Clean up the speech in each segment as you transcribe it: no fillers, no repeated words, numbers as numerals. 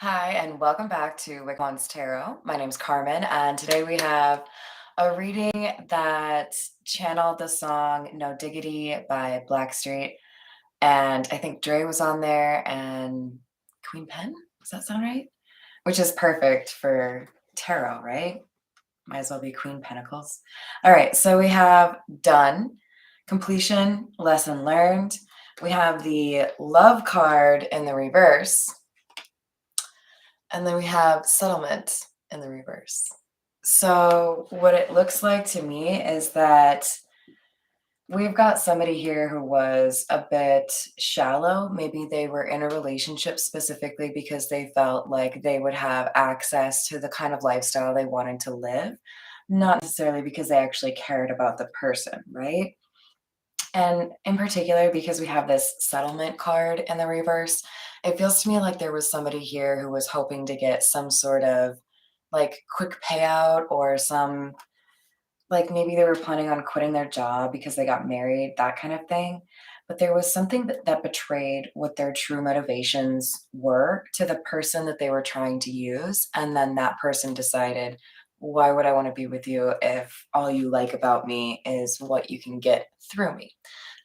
Hi, and welcome back to Wickwan's Tarot. My name's Carmen, and today we have a reading that channeled the song No Diggity by Blackstreet. And I think Dre was on there and Queen Pen. Does that sound right? Which is perfect for tarot, right? Might as well be Queen Pentacles. All right, so we have done, completion, lesson learned. We have the love card in the reverse. And then we have settlement in the reverse. So what it looks like to me is that we've got somebody here who was a bit shallow. Maybe they were in a relationship specifically because they felt like they would have access to the kind of lifestyle they wanted to live, not necessarily because they actually cared about the person, right? And in particular, because we have this settlement card in the reverse, it feels to me like there was somebody here who was hoping to get some sort of like quick payout or some, like maybe they were planning on quitting their job because they got married, that kind of thing. But there was something that betrayed what their true motivations were to the person that they were trying to use. And then that person decided, why would I want to be with you if all you like about me is what you can get through me?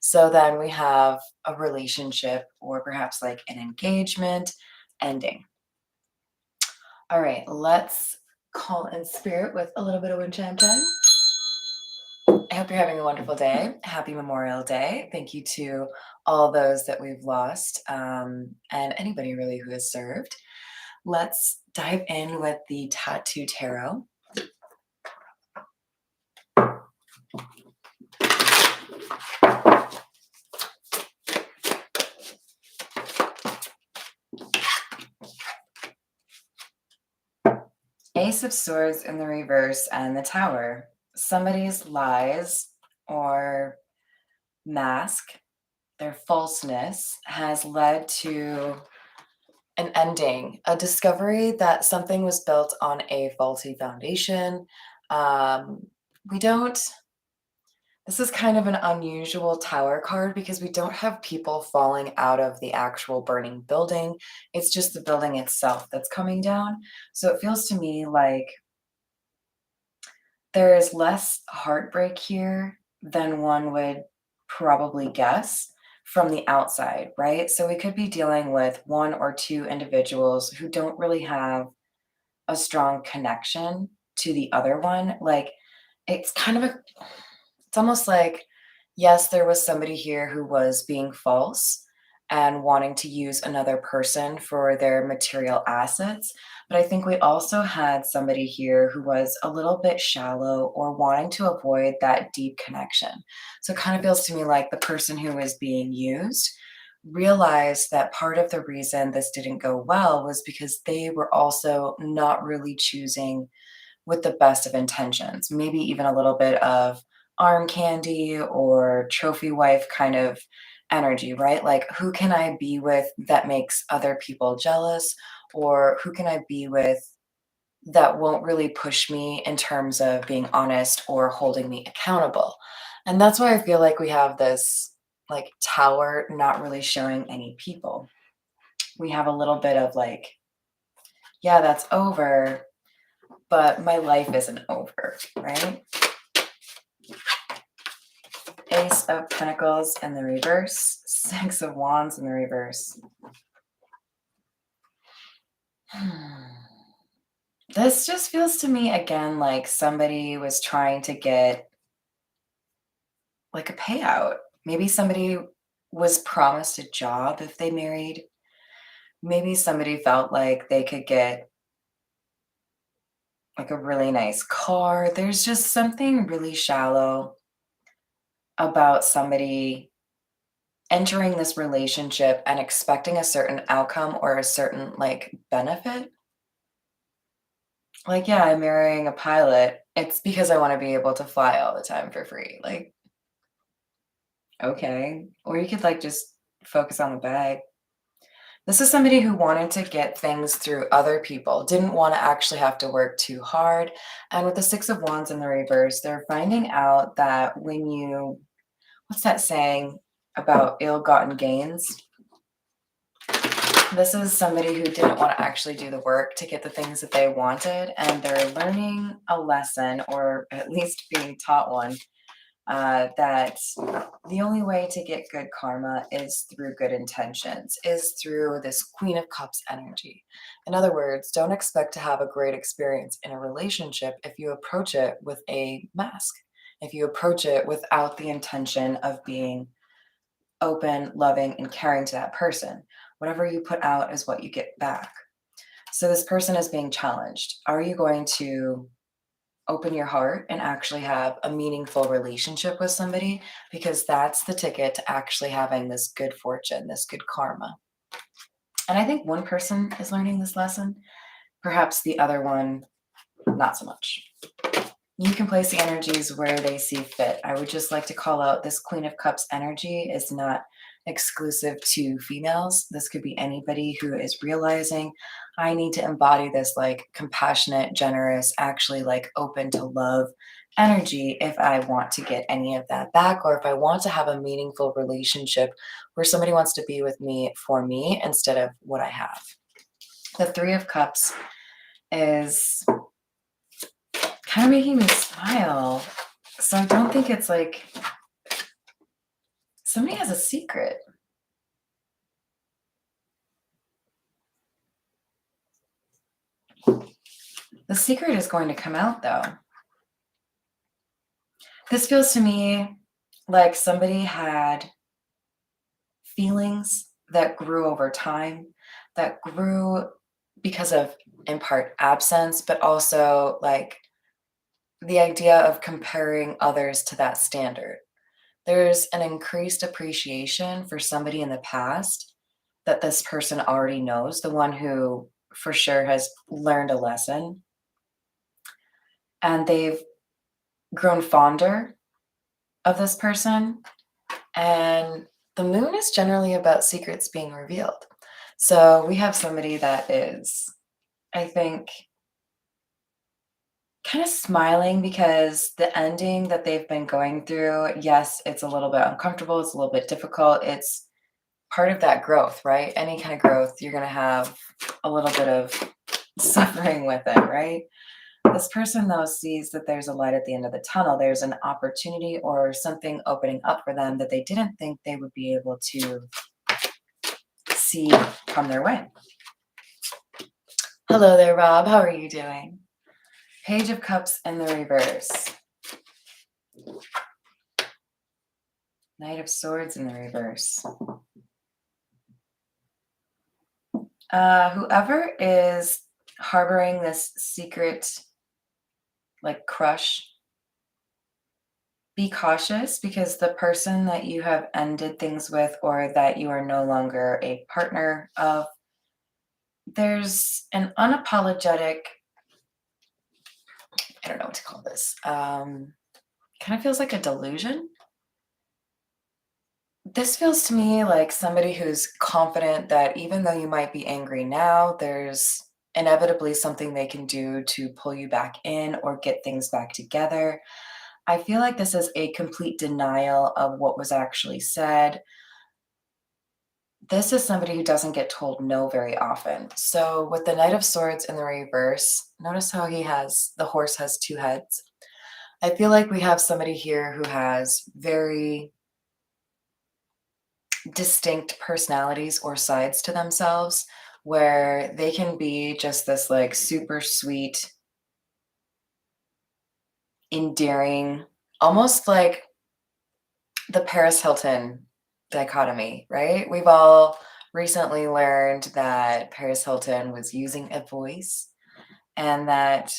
So then we have a relationship or perhaps like an engagement ending. All right, let's call in spirit with a little bit of wind chime time. I hope you're having a wonderful day. Happy Memorial Day. Thank you to all those that we've lost and anybody really who has served. Let's dive in with the Tattoo Tarot. Ace of Swords in the reverse and the Tower. Somebody's lies or mask, their falseness, has led to an ending, a discovery that something was built on a faulty foundation. Um, we don't, this is kind of an unusual tower card because we don't have people falling out of the actual burning building. It's just the building itself that's coming down. So it feels to me like there is less heartbreak here than one would probably guess from the outside, right? So we could be dealing with one or two individuals who don't really have a strong connection to the other one. Like it's kind of a, it's almost like, yes, there was somebody here who was being false and wanting to use another person for their material assets. But I think we also had somebody here who was a little bit shallow or wanting to avoid that deep connection. So it kind of feels to me like the person who was being used realized that part of the reason this didn't go well was because they were also not really choosing with the best of intentions, maybe even a little bit of arm candy or trophy wife kind of energy, right? Like, who can I be with that makes other people jealous? Or who can I be with that won't really push me in terms of being honest or holding me accountable? And that's why I feel like we have this like tower not really showing any people. We have a little bit of like, yeah, that's over, but my life isn't over, right? Ace of Pentacles in the reverse, Six of Wands in the reverse. This just feels to me again like somebody was trying to get like a payout. Maybe somebody was promised a job if they married. Maybe somebody felt like they could get like a really nice car. There's just something really shallow about somebody entering this relationship and expecting a certain outcome or a certain like benefit. Like, yeah, I'm marrying a pilot. It's because I want to be able to fly all the time for free. Like, okay. Or you could like just focus on the bag. This is somebody who wanted to get things through other people, didn't want to actually have to work too hard. And with the Six of Wands in the reverse, they're finding out that when you, what's that saying about ill-gotten gains? This is somebody who didn't want to actually do the work to get the things that they wanted, and they're learning a lesson, or at least being taught one, that the only way to get good karma is through good intentions, is through this Queen of Cups energy. In other words, don't expect to have a great experience in a relationship if you approach it with a mask, if you approach it without the intention of being open, loving, and caring to that person. Whatever you put out is what you get back. So this person is being challenged. Are you going to open your heart and actually have a meaningful relationship with somebody? Because that's the ticket to actually having this good fortune, this good karma. And I think one person is learning this lesson, perhaps the other one, not so much. You can place the energies where they see fit. I would just like to call out this Queen of Cups energy is not exclusive to females. This could be anybody who is realizing I need to embody this like compassionate, generous, actually like open to love energy if I want to get any of that back, or if I want to have a meaningful relationship where somebody wants to be with me for me instead of what I have. The Three of Cups is kind of making me smile. So I don't think it's like somebody has a secret. The secret is going to come out though. This feels to me like somebody had feelings that grew over time, that grew because of, in part, absence, but also like the idea of comparing others to that standard. There's an increased appreciation for somebody in the past that this person already knows, the one who for sure has learned a lesson, and they've grown fonder of this person. And the moon is generally about secrets being revealed. So we have somebody that is, I think, kind of smiling because the ending that they've been going through, yes, it's a little bit uncomfortable, it's a little bit difficult. It's part of that growth, right? Any kind of growth, you're going to have a little bit of suffering with it, right? This person, though, sees that there's a light at the end of the tunnel. There's an opportunity or something opening up for them that they didn't think they would be able to see come their way. Hello there, Rob. How are you doing? Page of Cups in the reverse. Knight of Swords in the reverse. Whoever is harboring this secret, like crush, be cautious, because the person that you have ended things with or that you are no longer a partner of, there's an unapologetic, I don't know what to call this, kind of feels like a delusion. This feels to me like somebody who's confident that even though you might be angry now, there's inevitably something they can do to pull you back in or get things back together. I feel like this is a complete denial of what was actually said. This is somebody who doesn't get told no very often. So with the Knight of Swords in the reverse, notice how the horse has two heads. I feel like we have somebody here who has very distinct personalities or sides to themselves, where they can be just this like super sweet, endearing, almost like the Paris Hilton dichotomy, right? We've all recently learned that Paris Hilton was using a voice and that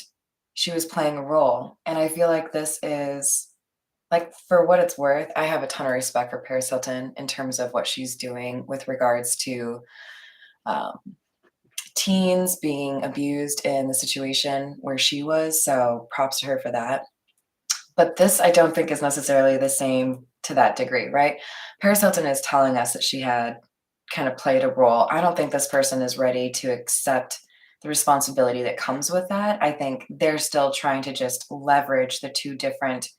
she was playing a role. And I feel like this is, like, for what it's worth, I have a ton of respect for Paris Hilton in terms of what she's doing with regards to um, teens being abused in the situation where she was. So props to her for that. But this, I don't think, is necessarily the same to that degree, right? Paris Hilton is telling us that she had kind of played a role. I don't think this person is ready to accept the responsibility that comes with that. I think they're still trying to just leverage the two different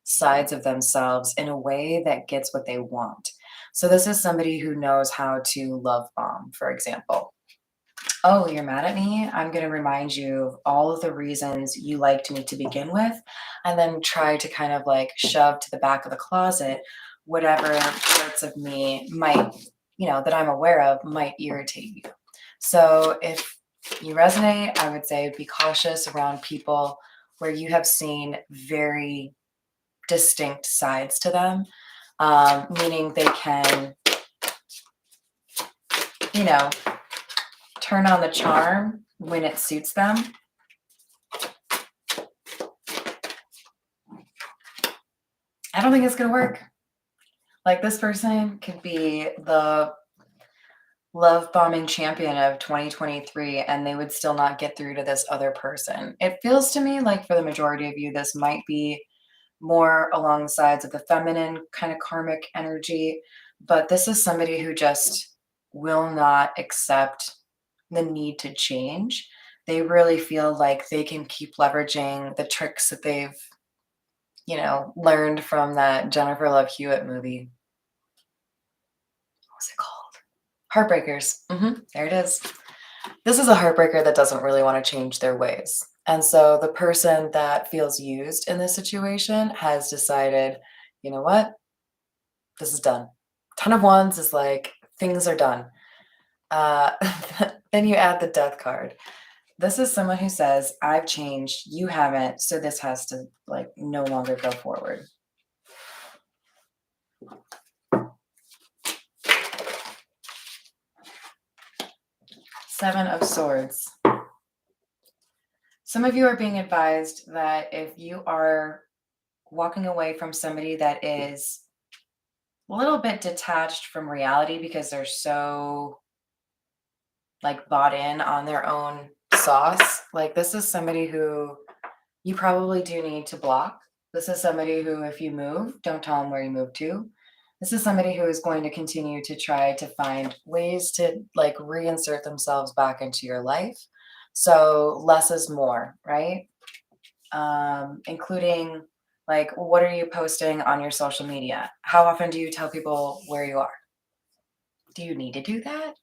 sides of themselves in a way that gets what they want. So this is somebody who knows how to love bomb, for example. Oh, you're mad at me? I'm going to remind you of all of the reasons you liked me to begin with, and then try to kind of like shove to the back of the closet whatever parts of me might, that I'm aware of might irritate you. So if you resonate, I would say be cautious around people where you have seen very distinct sides to them, meaning they can, you know, turn on the charm when it suits them. I don't think it's going to work. Like, this person could be the love bombing champion of 2023 and they would still not get through to this other person. It feels to me like for the majority of you, this might be more along the sides of the feminine kind of karmic energy, but this is somebody who just will not accept the need to change. They really feel like they can keep leveraging the tricks that they've, learned from that Jennifer Love Hewitt movie. What was it called? Heartbreakers. There it is. This is a heartbreaker that doesn't really want to change their ways. And so the person that feels used in this situation has decided, you know what? This is done. Ton of Wands is like, things are done. Uh, then you add the Death card. This is someone who says, I've changed, you haven't, so this has to like no longer go forward. Seven of Swords. Some of you are being advised that if you are walking away from somebody that is a little bit detached from reality because they're so like bought in on their own sauce, like this is somebody who you probably do need to block. This is somebody who, if you move, don't tell them where you move to. This is somebody who is going to continue to try to find ways to like reinsert themselves back into your life. So less is more, right? Including like, what are you posting on your social media? How often do you tell people where you are? Do you need to do that?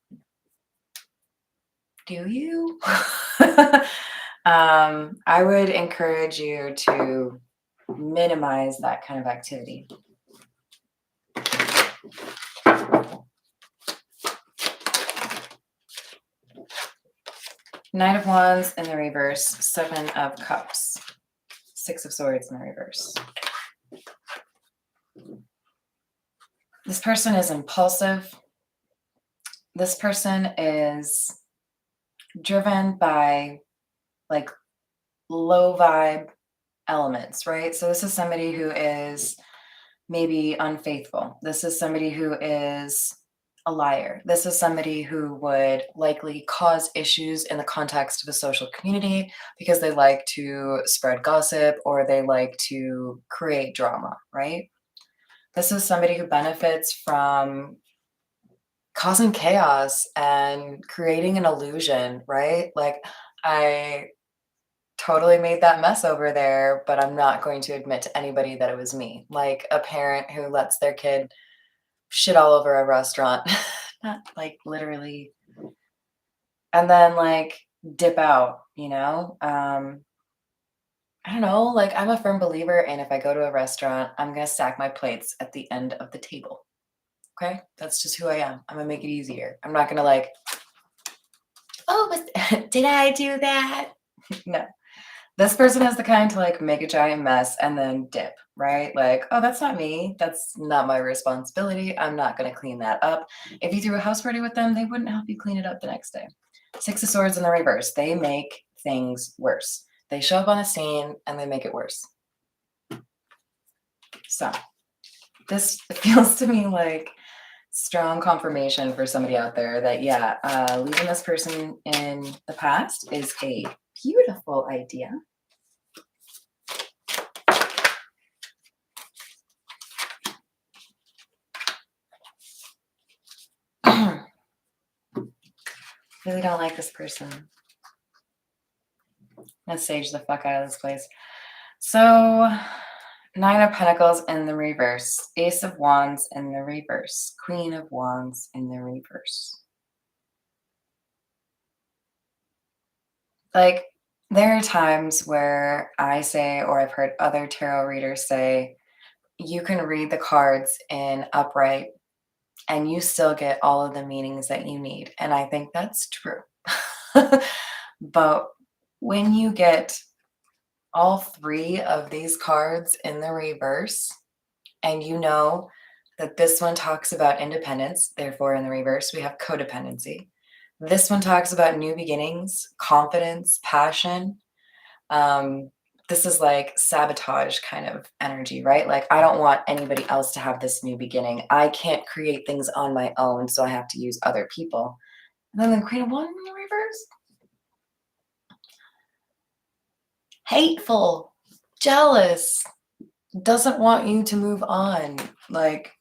Do you? I would encourage you to minimize that kind of activity. Knight of Wands in the reverse, Seven of Cups, Six of Swords in the reverse. This person is impulsive. This person is driven by like low vibe elements, right? So this is somebody who is maybe unfaithful. This is somebody who is a liar. This is somebody who would likely cause issues in the context of a social community because they like to spread gossip or they like to create drama, right? This is somebody who benefits from causing chaos and creating an illusion, right? Like, I totally made that mess over there, but I'm not going to admit to anybody that it was me. Like a parent who lets their kid shit all over a restaurant, not like literally, and then like dip out, I don't know, like I'm a firm believer in if I go to a restaurant, I'm going to stack my plates at the end of the table. Okay? That's just who I am. I'm going to make it easier. I'm not going to like, oh, did I do that? No. This person is the kind to like make a giant mess and then dip, right? Like, oh, that's not me. That's not my responsibility. I'm not going to clean that up. If you threw a house party with them, they wouldn't help you clean it up the next day. Six of Swords in the reverse. They make things worse. They show up on a scene and they make it worse. So this feels to me like strong confirmation for somebody out there that, yeah, leaving this person in the past is a beautiful idea. Really don't like this person. Let's sage the fuck out of this place. So Nine of Pentacles in the reverse, Ace of Wands in the reverse, Queen of Wands in the reverse. Like, there are times where I say, or I've heard other tarot readers say, you can read the cards in upright and you still get all of the meanings that you need. And I think that's true. But when you get all three of these cards in the reverse, and you know that this one talks about independence, therefore in the reverse, we have codependency. This one talks about new beginnings, confidence, passion. Um, this is like sabotage kind of energy, right? Like, I don't want anybody else to have this new beginning. I can't create things on my own, so I have to use other people. And then the Queen of Wands in the reverse, hateful, jealous, doesn't want you to move on. Like,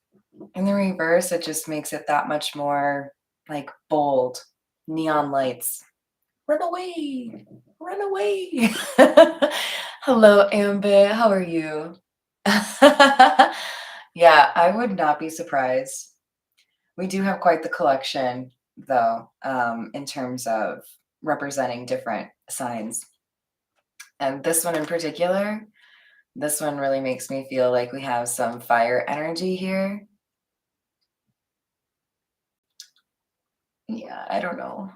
in the reverse, it just makes it that much more like bold. Neon lights. Run away. Run away. Hello, Ambit. How are you? Yeah, I would not be surprised. We do have quite the collection, though, in terms of representing different signs. And this one in particular, this one really makes me feel like we have some fire energy here. Yeah, I don't know.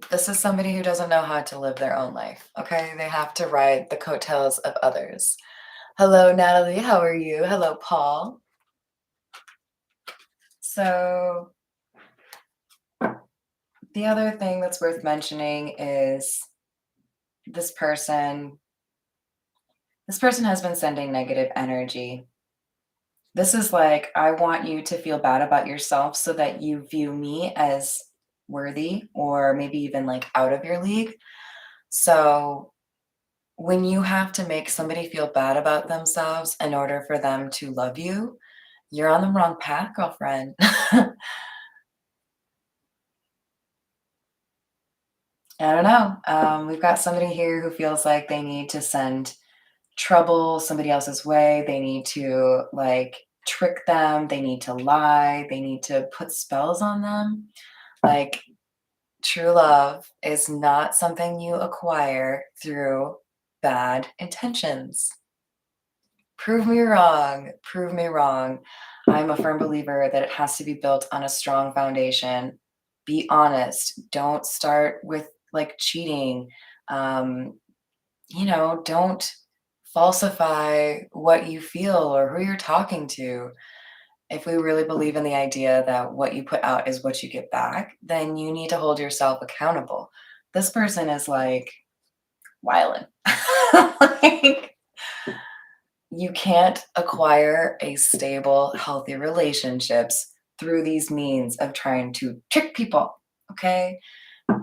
This is somebody who doesn't know how to live their own life, okay? They have to ride the coattails of others. Hello, Natalie. How are you? Hello, Paul. So the other thing that's worth mentioning is this person has been sending negative energy. This is like, I want you to feel bad about yourself so that you view me as worthy or maybe even like out of your league. So when you have to make somebody feel bad about themselves in order for them to love you, you're on the wrong path, girlfriend. I don't know. We've got somebody here who feels like they need to send trouble somebody else's way. They need to like trick them. They need to lie. They need to put spells on them. Like, true love is not something you acquire through bad intentions. Prove me wrong. Prove me wrong. I'm a firm believer that it has to be built on a strong foundation. Be honest. Don't start with like cheating. Don't falsify what you feel or who you're talking to. If we really believe in the idea that what you put out is what you get back, then you need to hold yourself accountable. This person is like wildin'. Like, you can't acquire a stable, healthy relationships through these means of trying to trick people. Okay?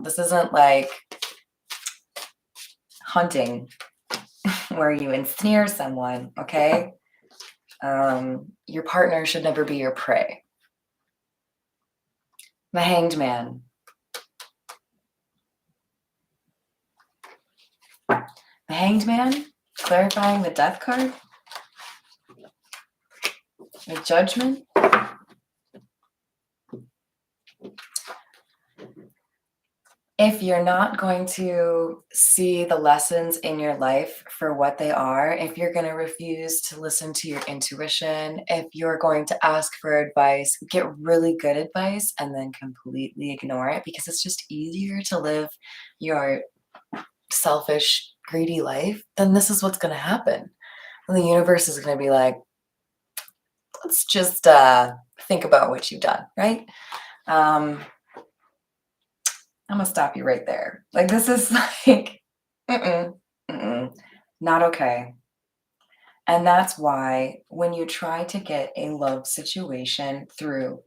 This isn't like hunting where you ensnare someone. Okay? Your partner should never be your prey. The Hanged Man. The Hanged Man, clarifying the Death card. The Judgment. If you're not going to see the lessons in your life for what they are, if you're going to refuse to listen to your intuition, if you're going to ask for advice, get really good advice and then completely ignore it because it's just easier to live your selfish, greedy life, then this is what's going to happen. And the universe is going to be like, let's just think about what you've done, right? I'm gonna stop you right there. Like, this is like, not okay. And that's why when you try to get a love situation through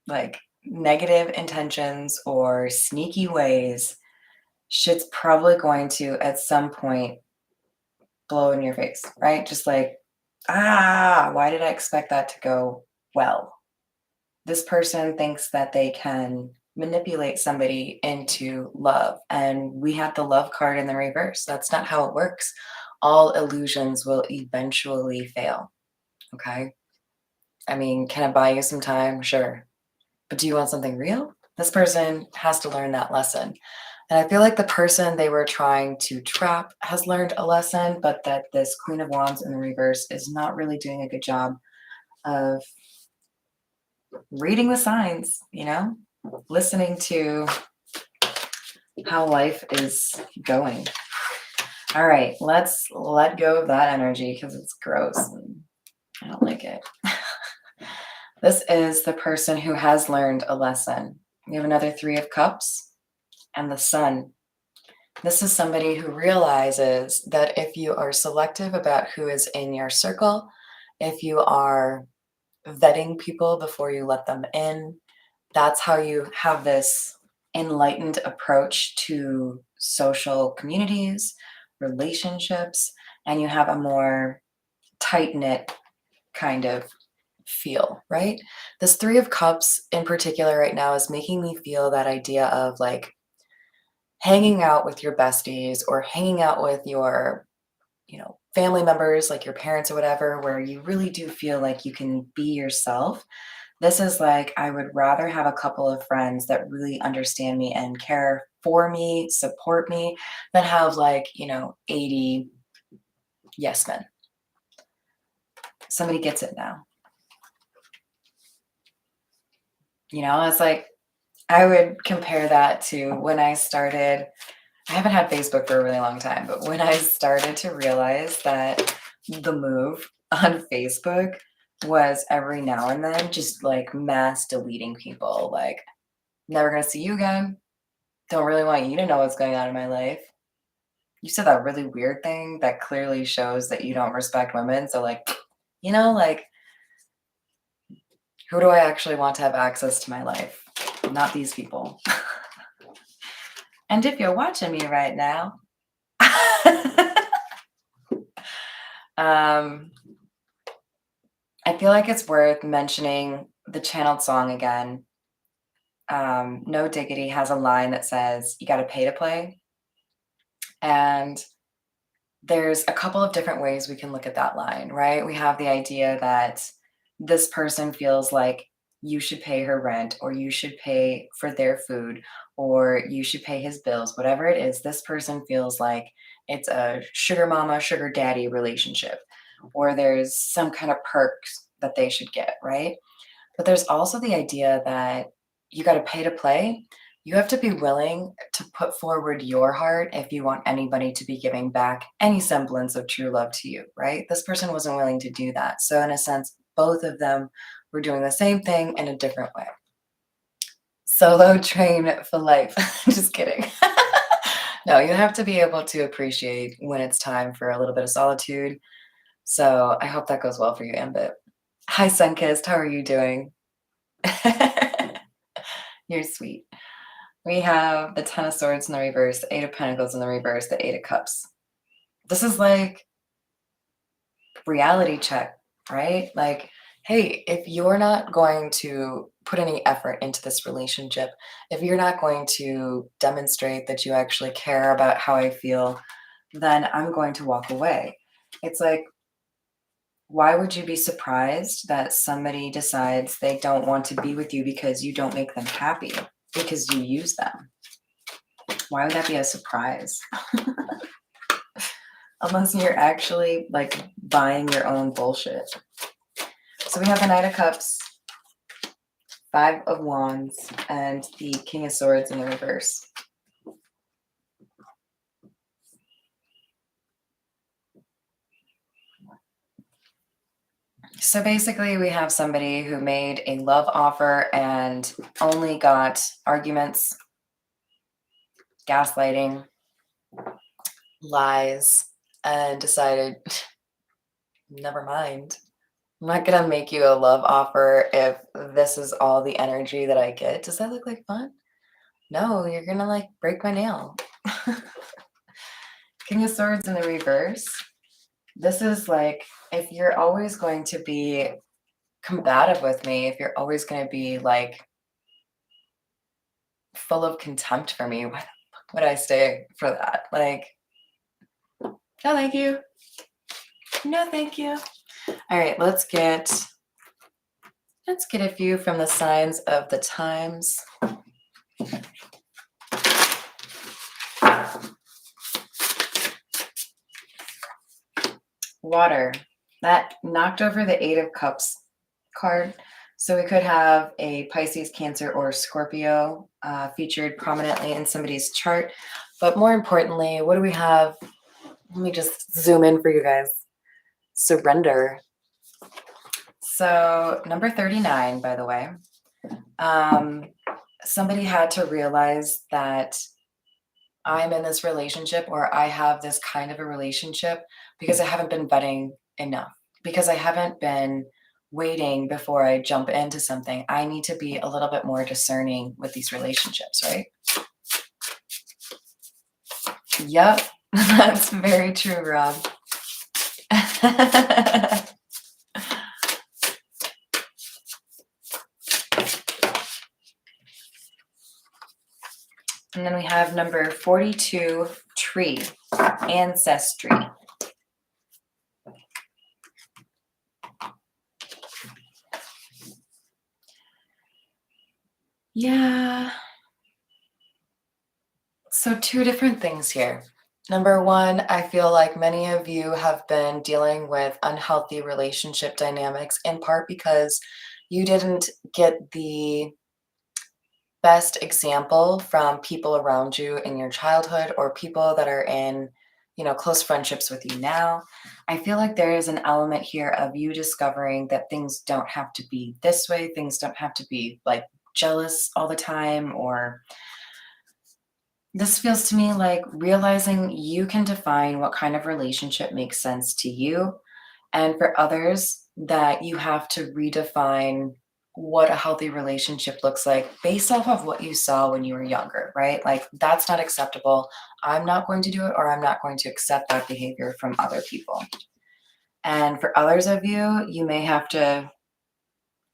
like negative intentions or sneaky ways, shit's probably going to at some point blow in your face, right? Just like, why did I expect that to go well? This person thinks that they can manipulate somebody into love. And we have the love card in the reverse. That's not how it works. all illusions will eventually fail. Okay. I mean, can I buy you some time? Sure. But do you want something real? This person has to learn that lesson. And I feel like the person they were trying to trap has learned a lesson, but that this Queen of Wands in the reverse is not really doing a good job of reading the signs, listening to how life is going. All right, let's let go of that energy because it's gross and I don't like it. This is the person who has learned a lesson. We have another Three of Cups and the Sun. This is somebody who realizes that if you are selective about who is in your circle, if you are vetting people before you let them in, that's how you have this enlightened approach to social communities, relationships, and you have a more tight knit kind of feel, right? This Three of Cups in particular right now is making me feel that idea of like hanging out with your besties or hanging out with your, family members, like your parents or whatever, where you really do feel like you can be yourself. This is like, I would rather have a couple of friends that really understand me and care for me, support me, than have like, 80 yes men. Somebody gets it now. It's like, I would compare that to when I started. I haven't had Facebook for a really long time, but when I started to realize that the move on Facebook was every now and then just like mass deleting people, like, never gonna see you again. Don't really want you to know what's going on in my life. You said that really weird thing that clearly shows that you don't respect women. So, like, like, who do I actually want to have access to my life? Not these people. And if you're watching me right now, I feel like it's worth mentioning the channeled song again. No Diggity has a line that says, "You got to pay to play." And there's a couple of different ways we can look at that line, right? We have the idea that this person feels like you should pay her rent, or you should pay for their food, or you should pay his bills, whatever it is. This person feels like it's a sugar mama, sugar daddy relationship, or there's some kind of perks that they should get, right? But there's also the idea that you got to pay to play. You have to be willing to put forward your heart if you want anybody to be giving back any semblance of true love to you, right? This person wasn't willing to do that. So, in a sense, both of them were doing the same thing in a different way. Solo train for life. Just kidding. No, you have to be able to appreciate when it's time for a little bit of solitude. So, I hope that goes well for you, Ambit. Hi, Sunkissed. How are you doing? You're sweet. We have the Ten of Swords in the reverse, the Eight of Pentacles in the reverse, the Eight of Cups. This is like reality check, right? Like, hey, if you're not going to put any effort into this relationship, if you're not going to demonstrate that you actually care about how I feel, then I'm going to walk away. It's like, why would you be surprised that somebody decides they don't want to be with you because you don't make them happy, because you use them? Why would that be a surprise? Unless you're actually like buying your own bullshit. So we have the Knight of Cups, Five of Wands, and the King of Swords in the reverse. So basically, we have somebody who made a love offer and only got arguments, gaslighting, lies, and decided, never mind. I'm not gonna make you a love offer if this is all the energy that I get. Does that look like fun? No, you're gonna like break my nail. King of Swords in the reverse. This is like, if you're always going to be combative with me, if you're always going to be like full of contempt for me, why the fuck would I stay for that? Like, No, thank you. No, thank you. All right, let's get a few from the signs of the times. Water. That knocked over the Eight of Cups card. So we could have a Pisces, Cancer, or Scorpio featured prominently in somebody's chart. But more importantly, what do we have? Let me just zoom in for you guys. Surrender. So number 39, by the way. Somebody had to realize that I'm in this relationship, or I have this kind of a relationship, because I haven't been vetting enough, because I haven't been waiting before I jump into something. I need to be a little bit more discerning with these relationships, right? Yep, that's very true, Rob. And then we have number 42, tree, ancestry. Yeah. So two different things here. Number one, I feel like many of you have been dealing with unhealthy relationship dynamics, in part because you didn't get the best example from people around you in your childhood, or people that are in, close friendships with you now. I feel like there is an element here of you discovering that things don't have to be this way. Things don't have to be like jealous all the time, or this feels to me like realizing you can define what kind of relationship makes sense to you. And for others, that you have to redefine what a healthy relationship looks like based off of what you saw when you were younger, right? Like, that's not acceptable. I'm not going to do it, or I'm not going to accept that behavior from other people. And for others of you, you may have to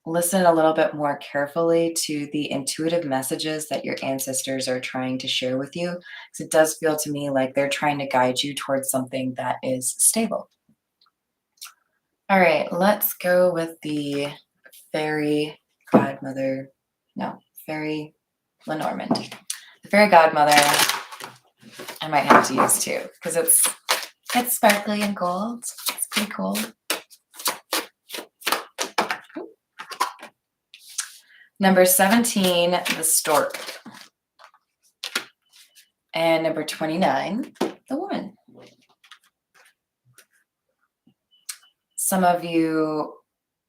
listen a little bit more carefully to the intuitive messages that your ancestors are trying to share with you. Because it does feel to me like they're trying to guide you towards something that is stable. All right, let's go with the fairy godmother. No, fairy Lenormand. The fairy godmother, I might have to use too, because it's sparkly and gold. It's pretty cool. Number 17, the stork. And number 29, the woman. Some of you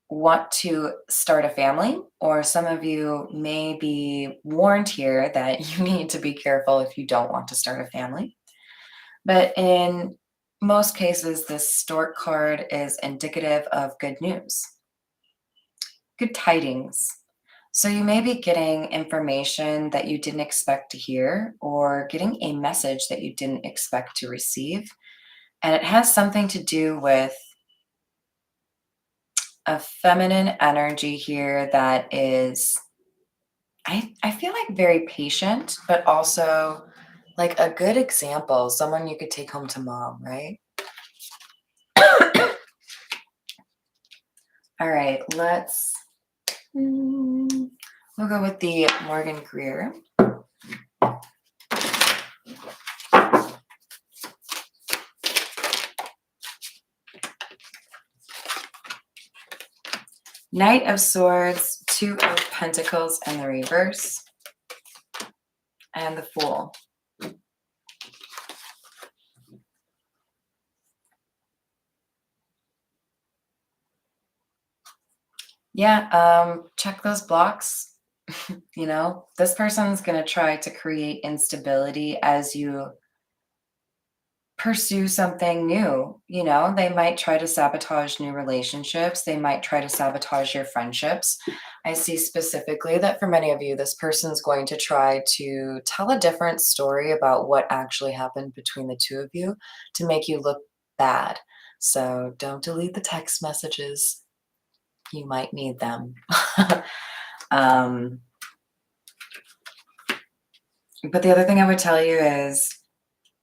want to start a family, or some of you may be warned here that you need to be careful if you don't want to start a family. But in most cases, this stork card is indicative of good news, good tidings. So you may be getting information that you didn't expect to hear, or getting a message that you didn't expect to receive. And it has something to do with a feminine energy here that is, I feel like, very patient, but also like a good example, someone you could take home to mom, right? All right, we'll go with the Morgan Greer. Knight of Swords, Two of Pentacles in the reverse, and the Fool. Yeah, check those blocks. This person's going to try to create instability as you pursue something new. They might try to sabotage new relationships. They might try to sabotage your friendships. I see specifically that for many of you, this person's going to try to tell a different story about what actually happened between the two of you to make you look bad. So don't delete the text messages. You might need them. But the other thing I would tell you is,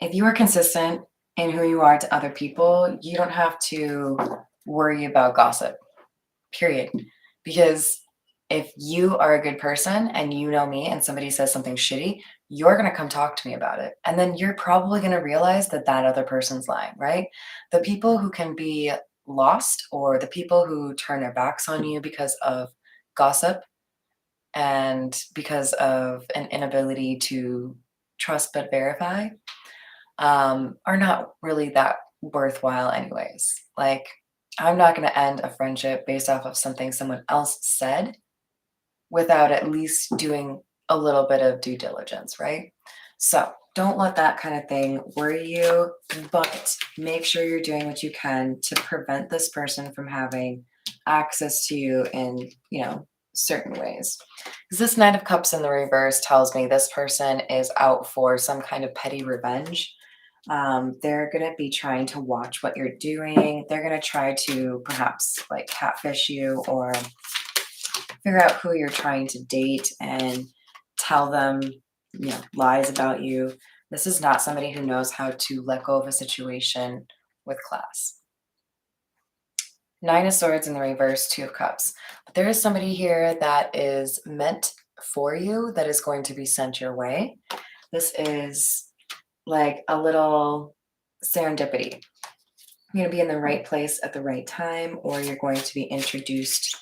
if you are consistent in who you are to other people, you don't have to worry about gossip, period. Because if you are a good person and you know me and somebody says something shitty, you're going to come talk to me about it. And then you're probably going to realize that that other person's lying, right? The people who can be lost, or the people who turn their backs on you because of gossip and because of an inability to trust but verify, are not really that worthwhile, anyways. Like, I'm not going to end a friendship based off of something someone else said without at least doing a little bit of due diligence, right? So don't let that kind of thing worry you, but make sure you're doing what you can to prevent this person from having access to you in, certain ways. Because this Knight of Cups in the reverse tells me this person is out for some kind of petty revenge. They're going to be trying to watch what you're doing. They're going to try to perhaps like catfish you, or figure out who you're trying to date and tell them, lies about you. This is not somebody who knows how to let go of a situation with class. Nine of Swords in the reverse, Two of Cups. But there is somebody here that is meant for you, that is going to be sent your way. This is like a little serendipity. You're going to be in the right place at the right time, or you're going to be introduced,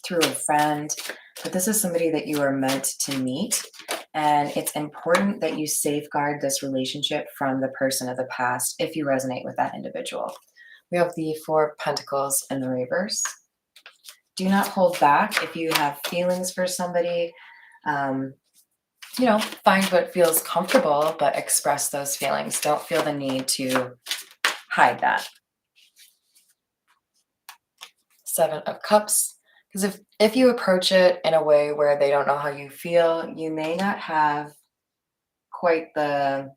through a friend. But this is somebody that you are meant to meet. And it's important that you safeguard this relationship from the person of the past if you resonate with that individual. We have the Four of Pentacles in the reverse. Do not hold back if you have feelings for somebody. Find what feels comfortable, but express those feelings. Don't feel the need to hide that. Seven of Cups. Because if you approach it in a way where they don't know how you feel, you may not have quite the...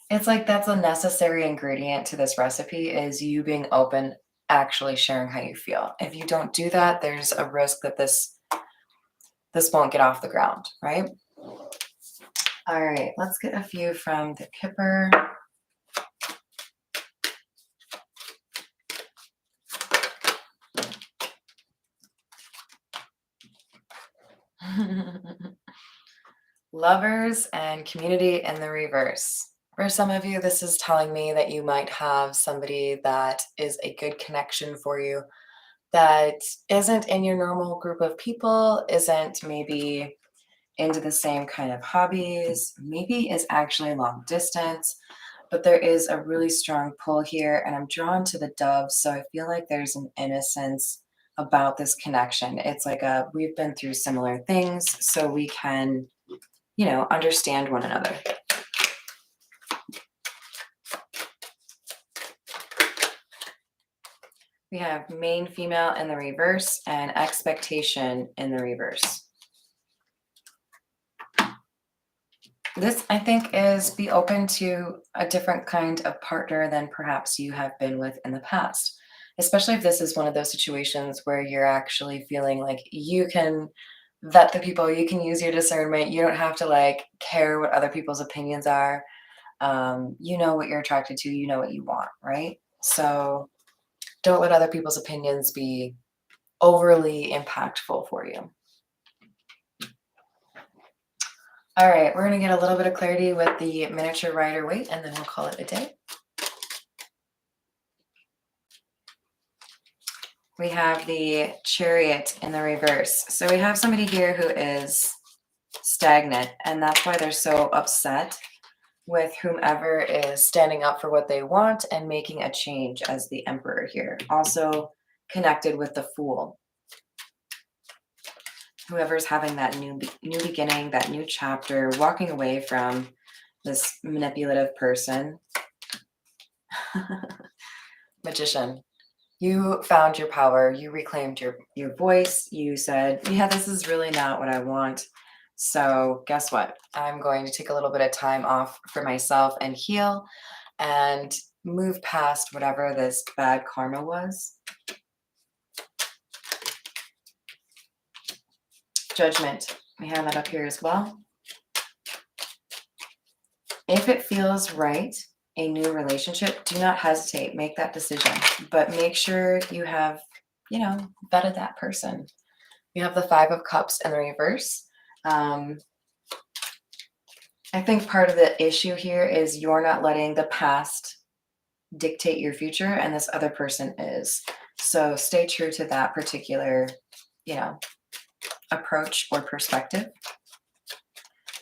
It's like that's a necessary ingredient to this recipe, is you being open, actually sharing how you feel. If you don't do that, there's a risk that this won't get off the ground, right? All right, let's get a few from the Kipper. Lovers and community in the reverse. For some of you, this is telling me that you might have somebody that is a good connection for you, that isn't in your normal group of people, isn't maybe into the same kind of hobbies, maybe is actually long distance, but there is a really strong pull here, and I'm drawn to the dove, so I feel like there's an innocence about this connection. It's like we've been through similar things, so we can, understand one another. We have main female in the reverse and expectation in the reverse. This, I think, is be open to a different kind of partner than perhaps you have been with in the past, especially if this is one of those situations where you're actually feeling like you can vet the people, you can use your discernment, you don't have to care what other people's opinions are. You know what you're attracted to, you know what you want, right? So don't let other people's opinions be overly impactful for you. All right, we're going to get a little bit of clarity with the miniature Rider-Waite, and then we'll call it a day. We have the Chariot in the reverse. So we have somebody here who is stagnant, and that's why they're so upset with whomever is standing up for what they want and making a change, as the Emperor here. Also connected with the Fool. Whoever's having that new beginning, that new chapter, walking away from this manipulative person. Magician. You found your power. You reclaimed your voice. You said, yeah, this is really not what I want. So guess what? I'm going to take a little bit of time off for myself and heal and move past whatever this bad karma was. Judgment. We have that up here as well. If it feels right, a new relationship, do not hesitate. Make that decision. But make sure you have, vetted that person. You have the Five of Cups in the reverse. I think part of the issue here is you're not letting the past dictate your future, and this other person is. So stay true to that particular, approach or perspective.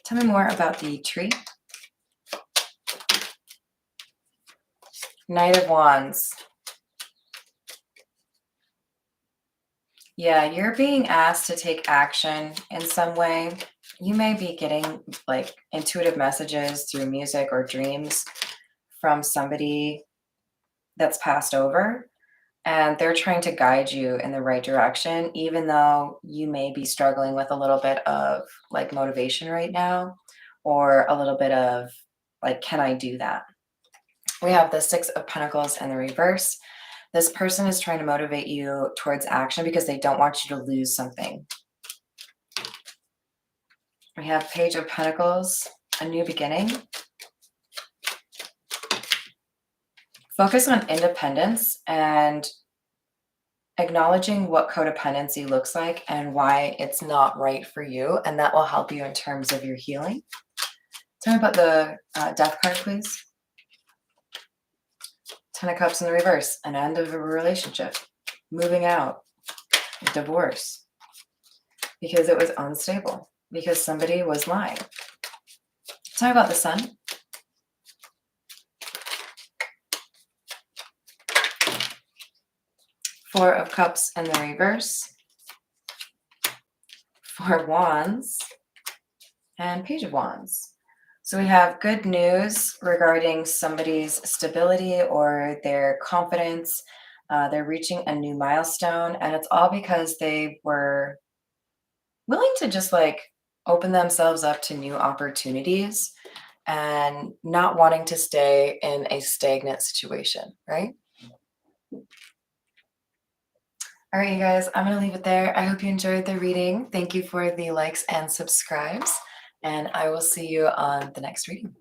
Tell me more about the tree. Knight of Wands. Yeah, you're being asked to take action in some way. You may be getting like intuitive messages through music or dreams from somebody that's passed over, and they're trying to guide you in the right direction, even though you may be struggling with a little bit of like motivation right now, or a little bit of like, can I do that? We have the Six of Pentacles in the reverse. This person is trying to motivate you towards action because they don't want you to lose something. We have Page of Pentacles, a new beginning. Focus on independence and acknowledging what codependency looks like and why it's not right for you. And that will help you in terms of your healing. Tell me about the Death card, please. Ten of Cups in the reverse, an end of a relationship, moving out, divorce, because it was unstable, because somebody was lying. Tell me about the Sun. Four of Cups in the reverse, Four of Wands, and Page of Wands. So we have good news regarding somebody's stability or their confidence. They're reaching a new milestone, and it's all because they were willing to just like open themselves up to new opportunities and not wanting to stay in a stagnant situation, right? All right, you guys, I'm going to leave it there. I hope you enjoyed the reading. Thank you for the likes and subscribes, and I will see you on the next reading.